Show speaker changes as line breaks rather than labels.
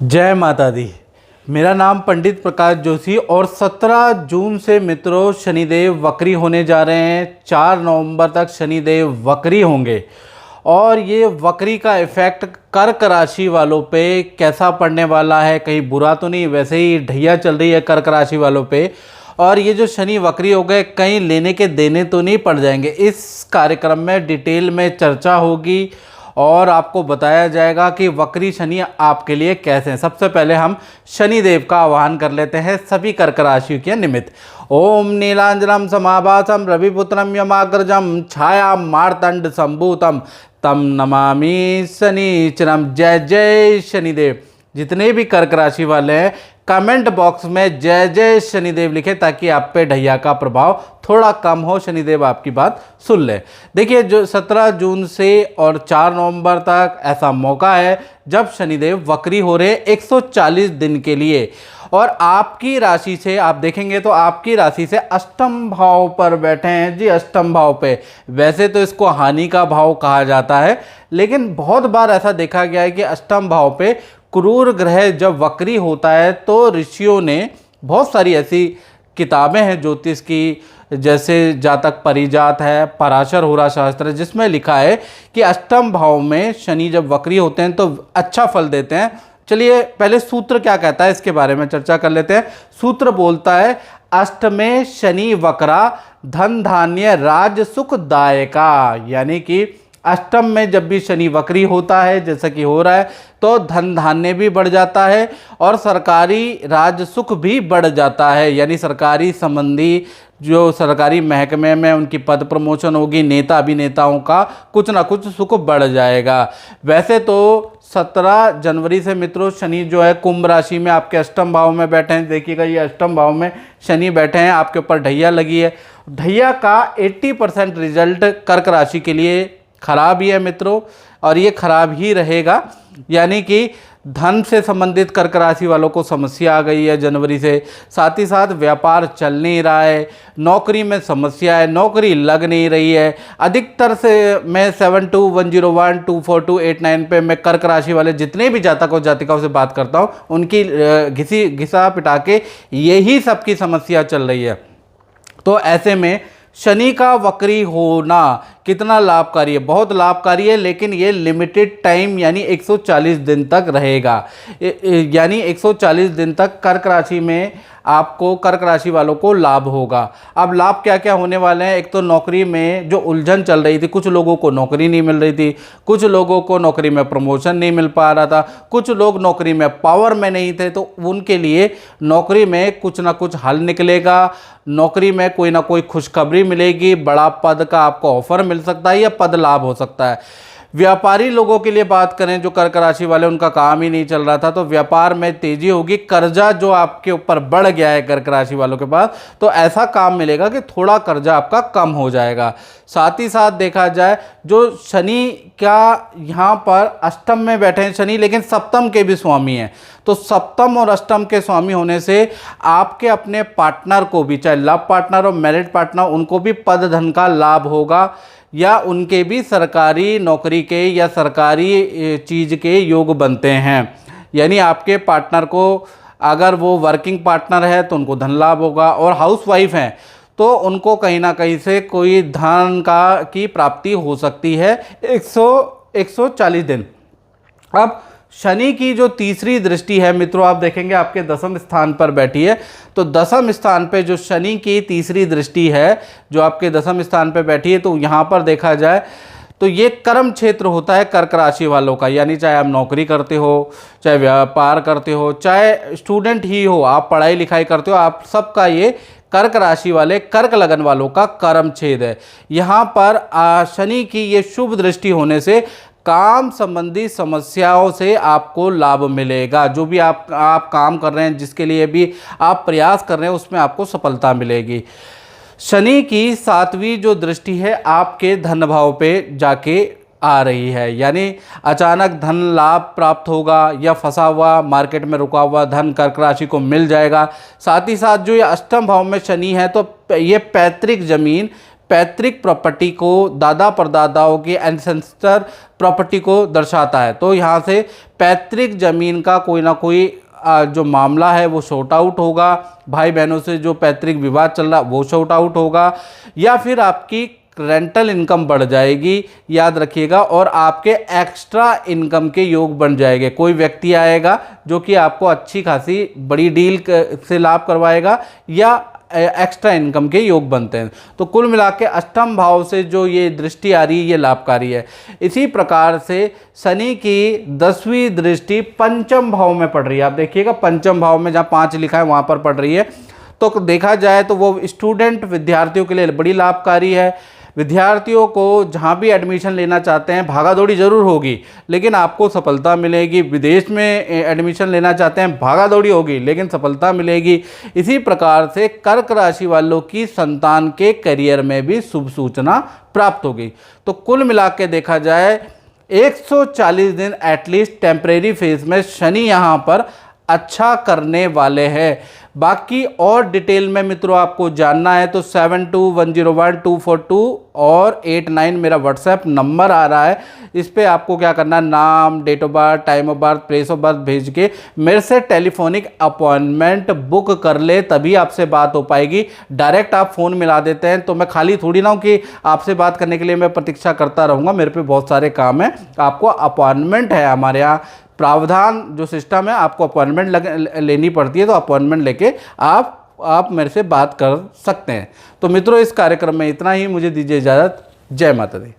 जय माता दी। मेरा नाम पंडित प्रकाश जोशी और 17 जून से मित्रों शनिदेव वक्री होने जा रहे हैं। 4 नवंबर तक शनिदेव वक्री होंगे और ये वक्री का इफ़ेक्ट कर्क राशि वालों पे कैसा पड़ने वाला है, कहीं बुरा तो नहीं, वैसे ही ढैया चल रही है कर्क राशि वालों पे। और ये जो शनि वक्री हो गए कहीं लेने के देने तो नहीं पड़ जाएंगे। इस कार्यक्रम में डिटेल में चर्चा होगी और आपको बताया जाएगा कि वक्री शनि आपके लिए कैसे हैं। सबसे पहले हम शनिदेव का आह्वान कर लेते हैं सभी कर्क राशि के निमित्त। ओम नीलांजनम समाभासम रविपुत्रम यमाग्रजम छाया मार्तंड संभूतम तम नमामि शनिचरम। जय जय शनिदेव। जितने भी कर्क राशि वाले हैं कमेंट बॉक्स में जय जय शनिदेव लिखें ताकि आप पे ढैया का प्रभाव थोड़ा कम हो, शनिदेव आपकी बात सुन ले। देखिए जो 17 जून से और 4 नवंबर तक ऐसा मौका है जब शनिदेव वक्री हो रहे 140 दिन के लिए। और आपकी राशि से आप देखेंगे तो आपकी राशि से अष्टम भाव पर बैठे हैं जी, अष्टम भाव पे। वैसे तो इसको हानि का भाव कहा जाता है, लेकिन बहुत बार ऐसा देखा गया है कि अष्टम भाव पे क्रूर ग्रह जब वक्री होता है तो ऋषियों ने बहुत सारी ऐसी किताबें हैं ज्योतिष की, जैसे जातक परिजात है, पराशर होरा शास्त्र है, जिसमें लिखा है कि अष्टम भाव में शनि जब वक्री होते हैं तो अच्छा फल देते हैं। चलिए पहले सूत्र क्या कहता है इसके बारे में चर्चा कर लेते हैं। सूत्र बोलता है अष्टमे शनि वक्रा धन धान्य राज सुख दायका। यानी कि अष्टम में जब भी शनि वक्री होता है जैसा कि हो रहा है तो धन धान्य भी बढ़ जाता है और सरकारी राज सुख भी बढ़ जाता है। यानी सरकारी संबंधी जो सरकारी महकमे में उनकी पद प्रमोशन होगी, नेता अभिनेताओं का कुछ ना कुछ सुख बढ़ जाएगा। वैसे तो 17 जनवरी से मित्रों शनि जो है कुंभ राशि में आपके अष्टम भाव में बैठे हैं। देखिएगा ये अष्टम भाव में शनि बैठे हैं, आपके ऊपर ढैया लगी है। ढैया का 80% रिजल्ट कर्क राशि के लिए खराब ही है मित्रों, और ये खराब ही रहेगा। यानी कि धन से संबंधित कर्क राशि वालों को समस्या आ गई है जनवरी से। साथ ही साथ व्यापार चल नहीं रहा है, नौकरी में समस्या है, नौकरी लग नहीं रही है। अधिकतर से मैं 7210124289 पे मैं कर्क राशि वाले जितने भी जातकों जातिकाओं से बात करता हूँ उनकी घिसा पिटा के यही सबकी समस्या चल रही है। तो ऐसे में शनि का वक्री होना कितना लाभकारी है? बहुत लाभकारी है, लेकिन ये लिमिटेड टाइम यानी 140 दिन तक रहेगा। यानी 140 दिन तक कर्क राशि में आपको, कर्क राशि वालों को लाभ होगा। अब लाभ क्या क्या होने वाले हैं? एक तो नौकरी में जो उलझन चल रही थी, कुछ लोगों को नौकरी नहीं मिल रही थी, कुछ लोगों को नौकरी में प्रमोशन नहीं मिल पा रहा था, कुछ लोग नौकरी में पावर में नहीं थे, तो उनके लिए नौकरी में कुछ ना कुछ हल निकलेगा। नौकरी में कोई ना कोई खुशखबरी मिलेगी, बड़ा पद का आपको ऑफर मिल सकता है या पद लाभ हो सकता है। व्यापारी लोगों के लिए बात करें जो कर्क राशि वाले, उनका काम ही नहीं चल रहा था, तो व्यापार में तेजी होगी। कर्जा जो आपके ऊपर बढ़ गया है कर्क राशि वालों के पास, तो ऐसा काम मिलेगा कि थोड़ा कर्जा आपका कम हो जाएगा। साथ ही साथ देखा जाए जो शनि क्या यहाँ पर अष्टम में बैठे हैं शनि, लेकिन सप्तम के भी स्वामी हैं, तो सप्तम और अष्टम के स्वामी होने से आपके अपने पार्टनर को भी, चाहे लव पार्टनर और मैरिड पार्टनर, उनको भी पद धन का लाभ होगा या उनके भी सरकारी नौकरी के या सरकारी चीज़ के योग बनते हैं। यानी आपके पार्टनर को अगर वो वर्किंग पार्टनर है तो उनको धन लाभ होगा, और हाउसवाइफ हैं तो उनको कहीं ना कहीं से कोई धन की प्राप्ति हो सकती है 140 दिन। अब शनि की जो तीसरी दृष्टि है मित्रों, आप देखेंगे आपके दसम स्थान पर बैठी है, तो दसम स्थान पे जो शनि की तीसरी दृष्टि है जो आपके दसम स्थान पे बैठी है, तो यहाँ पर देखा जाए तो ये कर्म क्षेत्र होता है कर्क राशि वालों का। यानी चाहे आप नौकरी करते हो, चाहे व्यापार करते हो, चाहे स्टूडेंट ही हो, आप पढ़ाई लिखाई करते हो, आप सबका ये कर्क राशि वाले, कर्क लगन वालों का कर्म छेद है। यहाँ पर शनि की ये शुभ दृष्टि होने से काम संबंधी समस्याओं से आपको लाभ मिलेगा। जो भी आप काम कर रहे हैं, जिसके लिए भी आप प्रयास कर रहे हैं, उसमें आपको सफलता मिलेगी। शनि की 7वीं जो दृष्टि है आपके धन भाव पे जाके आ रही है, यानी अचानक धन लाभ प्राप्त होगा या फंसा हुआ मार्केट में रुका हुआ धन कर्क राशि को मिल जाएगा। साथ ही साथ जो ये अष्टम भाव में शनि है तो ये पैतृक जमीन, पैतृक प्रॉपर्टी को, दादा परदादाओं की एंसेस्टर प्रॉपर्टी को दर्शाता है। तो यहाँ से पैतृक ज़मीन का कोई ना कोई जो मामला है वो शॉर्ट आउट होगा, भाई बहनों से जो पैतृक विवाद चल रहा वो शॉर्ट आउट होगा, या फिर आपकी रेंटल इनकम बढ़ जाएगी, याद रखिएगा, और आपके एक्स्ट्रा इनकम के योग बन जाएंगे। कोई व्यक्ति आएगा जो कि आपको अच्छी खासी बड़ी डील से लाभ करवाएगा या एक्स्ट्रा इनकम के योग बनते हैं। तो कुल मिला के अष्टम भाव से जो ये दृष्टि आ रही है ये लाभकारी है। इसी प्रकार से शनि की 10वीं दृष्टि पंचम भाव में पड़ रही है। आप देखिएगा पंचम भाव में जहाँ 5 लिखा है वहाँ पर पड़ रही है। तो देखा जाए तो वो स्टूडेंट विद्यार्थियों के लिए बड़ी लाभकारी है। विद्यार्थियों को जहाँ भी एडमिशन लेना चाहते हैं भागा दौड़ी ज़रूर होगी लेकिन आपको सफलता मिलेगी। विदेश में एडमिशन लेना चाहते हैं भागा दौड़ी होगी लेकिन सफलता मिलेगी। इसी प्रकार से कर्क राशि वालों की संतान के करियर में भी शुभ सूचना प्राप्त होगी। तो कुल मिला के देखा जाए 140 दिन एटलीस्ट टेम्परेरी फेज में शनि यहाँ पर अच्छा करने वाले हैं। बाकी और डिटेल में मित्रों आपको जानना है तो 72101242 और 89 मेरा व्हाट्सएप नंबर आ रहा है। इस पे आपको क्या करना है, नाम, date of birth, time of birth, place of birth भेज के मेरे से टेलीफोनिक अपॉइंटमेंट बुक कर ले, तभी आपसे बात हो पाएगी। डायरेक्ट आप फ़ोन मिला देते हैं तो मैं खाली थोड़ी ना हूँ कि आपसे बात करने के लिए मैं प्रतीक्षा करता रहूँगा। मेरे पे बहुत सारे काम हैं। आपको अपॉइंटमेंट है, हमारे यहाँ प्रावधान जो सिस्टम है, आपको अपॉइंटमेंट लेनी पड़ती है। तो अपॉइंटमेंट लेके आप मेरे से बात कर सकते हैं। तो मित्रों इस कार्यक्रम में इतना ही, मुझे दीजिए इजाज़त। जय माता दी।